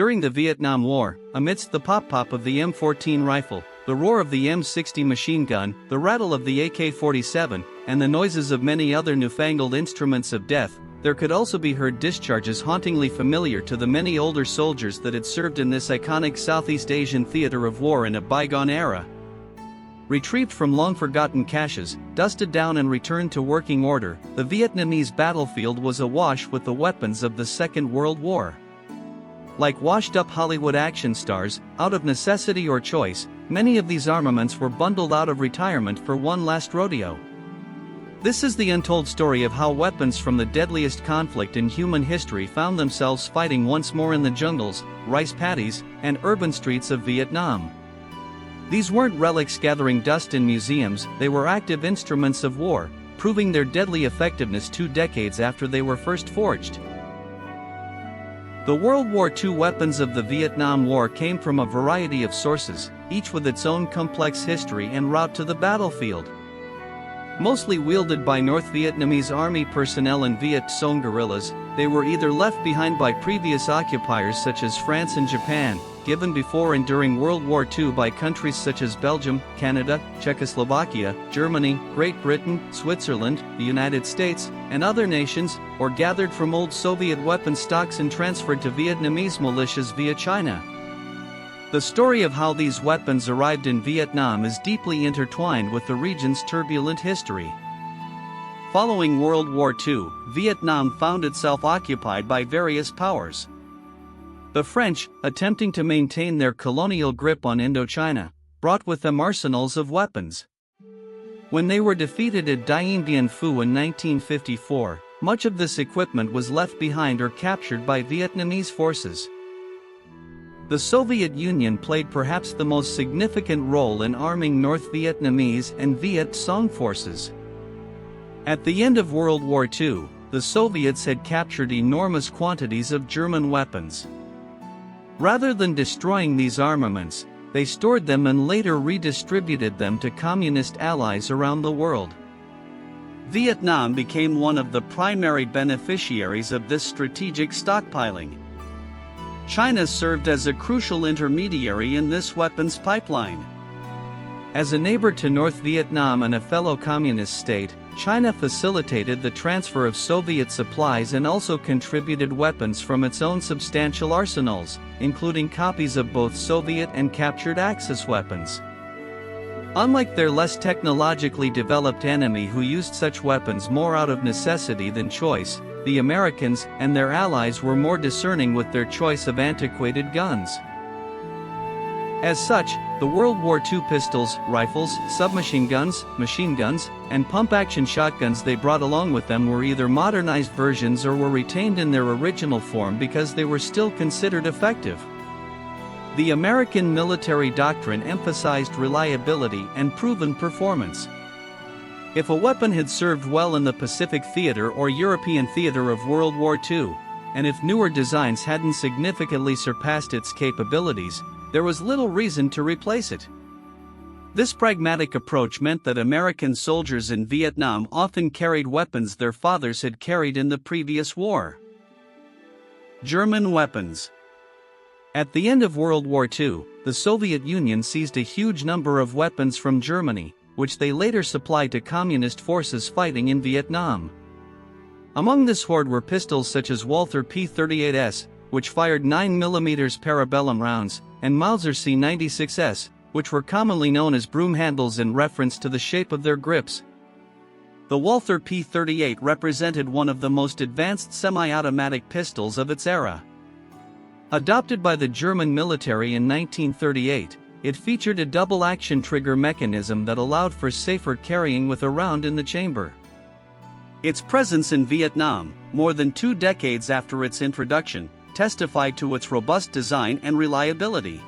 During the Vietnam War, amidst the pop-pop of the M14 rifle, the roar of the M60 machine gun, the rattle of the AK-47, and the noises of many other newfangled instruments of death, there could also be heard discharges hauntingly familiar to the many older soldiers that had served in this iconic Southeast Asian theater of war in a bygone era. Retrieved from long-forgotten caches, dusted down and returned to working order, the Vietnamese battlefield was awash with the weapons of the Second World War. Like washed-up Hollywood action stars, out of necessity or choice, many of these armaments were bundled out of retirement for one last rodeo. This is the untold story of how weapons from the deadliest conflict in human history found themselves fighting once more in the jungles, rice paddies, and urban streets of Vietnam. These weren't relics gathering dust in museums, they were active instruments of war, proving their deadly effectiveness 2 decades after they were first forged. The World War II weapons of the Vietnam War came from a variety of sources, each with its own complex history and route to the battlefield. Mostly wielded by North Vietnamese army personnel and Viet Cong guerrillas, they were either left behind by previous occupiers such as France and Japan, given before and during World War II by countries such as Belgium, Canada, Czechoslovakia, Germany, Great Britain, Switzerland, the United States, and other nations, or gathered from old Soviet weapon stocks and transferred to Vietnamese militias via China. The story of how these weapons arrived in Vietnam is deeply intertwined with the region's turbulent history. Following World War II, Vietnam found itself occupied by various powers. The French, attempting to maintain their colonial grip on Indochina, brought with them arsenals of weapons. When they were defeated at Dien Bien Phu in 1954, much of this equipment was left behind or captured by Vietnamese forces. The Soviet Union played perhaps the most significant role in arming North Vietnamese and Viet Cong forces. At the end of World War II, the Soviets had captured enormous quantities of German weapons. Rather than destroying these armaments, they stored them and later redistributed them to communist allies around the world. Vietnam became one of the primary beneficiaries of this strategic stockpiling. China served as a crucial intermediary in this weapons pipeline. As a neighbor to North Vietnam and a fellow communist state, China facilitated the transfer of Soviet supplies and also contributed weapons from its own substantial arsenals, including copies of both Soviet and captured Axis weapons. Unlike their less technologically developed enemy who used such weapons more out of necessity than choice, the Americans and their allies were more discerning with their choice of antiquated guns. As such, the World War II pistols, rifles, submachine guns, machine guns, and pump-action shotguns they brought along with them were either modernized versions or were retained in their original form because they were still considered effective. The American military doctrine emphasized reliability and proven performance. If a weapon had served well in the Pacific Theater or European theater of World War II, and if newer designs hadn't significantly surpassed its capabilities, there was little reason to replace it. This pragmatic approach meant that American soldiers in Vietnam often carried weapons their fathers had carried in the previous war. German weapons. At the end of World War II, the Soviet Union seized a huge number of weapons from Germany, which they later supplied to communist forces fighting in Vietnam. Among this horde were pistols such as Walther P-38S, which fired 9mm parabellum rounds, and Mauser C-96S, which were commonly known as broom handles in reference to the shape of their grips. The Walther P-38 represented one of the most advanced semi-automatic pistols of its era. Adopted by the German military in 1938, it featured a double-action trigger mechanism that allowed for safer carrying with a round in the chamber. Its presence in Vietnam, more than 2 decades after its introduction, testified to its robust design and reliability.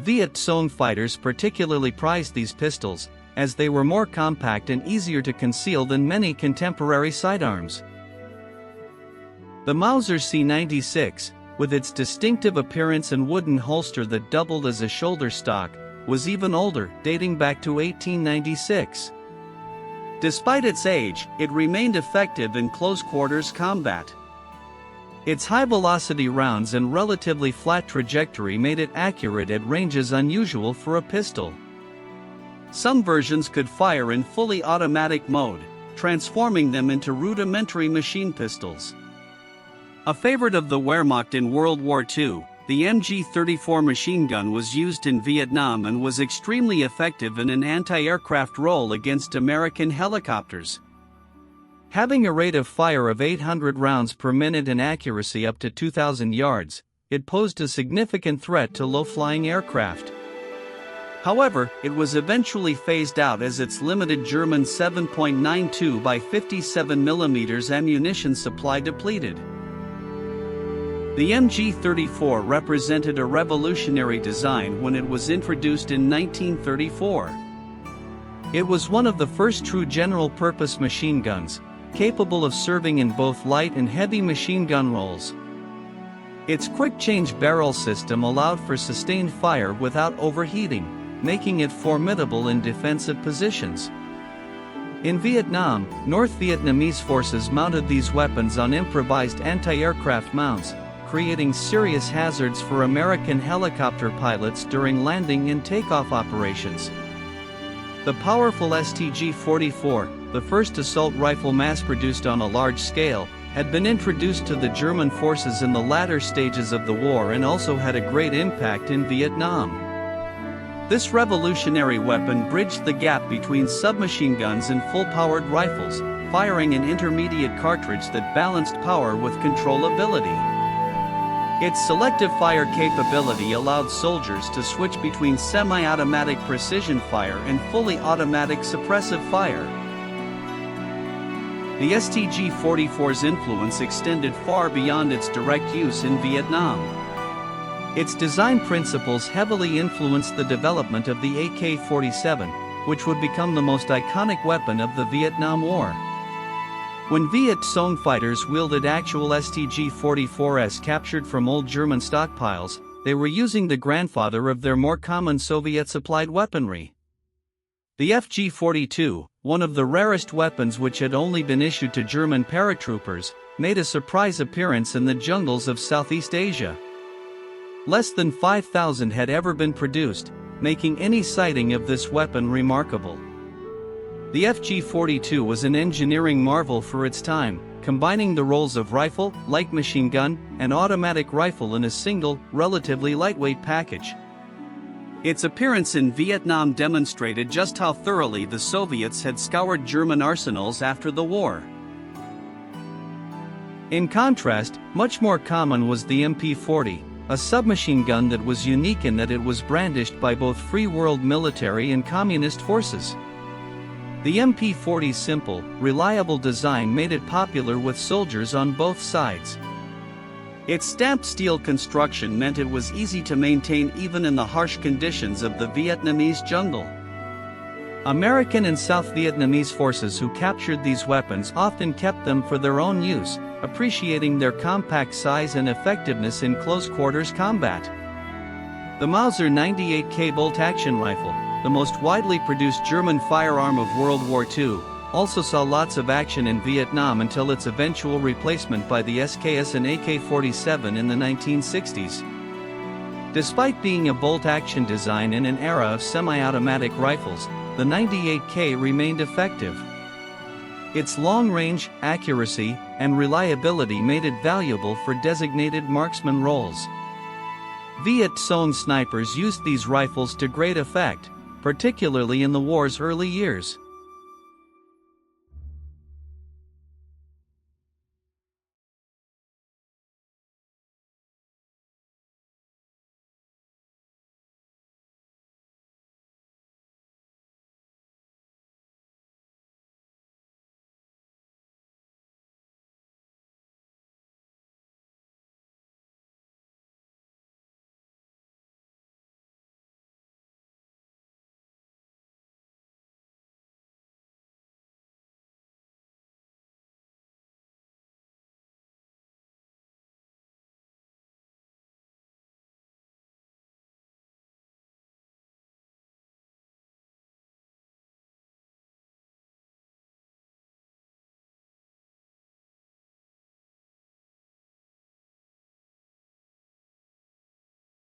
Viet Cong fighters particularly prized these pistols, as they were more compact and easier to conceal than many contemporary sidearms. The Mauser C-96, with its distinctive appearance and wooden holster that doubled as a shoulder stock, was even older, dating back to 1896. Despite its age, it remained effective in close-quarters combat. Its high-velocity rounds and relatively flat trajectory made it accurate at ranges unusual for a pistol. Some versions could fire in fully automatic mode, transforming them into rudimentary machine pistols. A favorite of the Wehrmacht in World War II, the MG34 machine gun was used in Vietnam and was extremely effective in an anti-aircraft role against American helicopters. Having a rate of fire of 800 rounds per minute and accuracy up to 2,000 yards, it posed a significant threat to low-flying aircraft. However, it was eventually phased out as its limited German 7.92 by 57 mm ammunition supply depleted. The MG34 represented a revolutionary design when it was introduced in 1934. It was one of the first true general-purpose machine guns, capable of serving in both light and heavy machine gun roles. Its quick-change barrel system allowed for sustained fire without overheating, making it formidable in defensive positions. In Vietnam, North Vietnamese forces mounted these weapons on improvised anti-aircraft mounts, creating serious hazards for American helicopter pilots during landing and takeoff operations. The powerful STG-44, the first assault rifle mass-produced on a large scale, had been introduced to the German forces in the latter stages of the war and also had a great impact in Vietnam. This revolutionary weapon bridged the gap between submachine guns and full-powered rifles, firing an intermediate cartridge that balanced power with controllability. Its selective fire capability allowed soldiers to switch between semi-automatic precision fire and fully automatic suppressive fire. The STG-44's influence extended far beyond its direct use in Vietnam. Its design principles heavily influenced the development of the AK-47, which would become the most iconic weapon of the Vietnam War. When Viet Cong fighters wielded actual STG-44s captured from old German stockpiles, they were using the grandfather of their more common Soviet-supplied weaponry. The FG-42, one of the rarest weapons which had only been issued to German paratroopers, made a surprise appearance in the jungles of Southeast Asia. Less than 5,000 had ever been produced, making any sighting of this weapon remarkable. The FG-42 was an engineering marvel for its time, combining the roles of rifle, light machine gun, and automatic rifle in a single, relatively lightweight package. Its appearance in Vietnam demonstrated just how thoroughly the Soviets had scoured German arsenals after the war. In contrast, much more common was the MP-40, a submachine gun that was unique in that it was brandished by both free world military and communist forces. The MP-40's simple, reliable design made it popular with soldiers on both sides. Its stamped steel construction meant it was easy to maintain even in the harsh conditions of the Vietnamese jungle. American and South Vietnamese forces who captured these weapons often kept them for their own use, appreciating their compact size and effectiveness in close-quarters combat. The Mauser 98K bolt-action rifle, the most widely produced German firearm of World War II, also saw lots of action in Vietnam until its eventual replacement by the SKS and AK-47 in the 1960s. Despite being a bolt-action design in an era of semi-automatic rifles, the 98K remained effective. Its long range, accuracy, and reliability made it valuable for designated marksman roles. Viet Cong snipers used these rifles to great effect, particularly in the war's early years.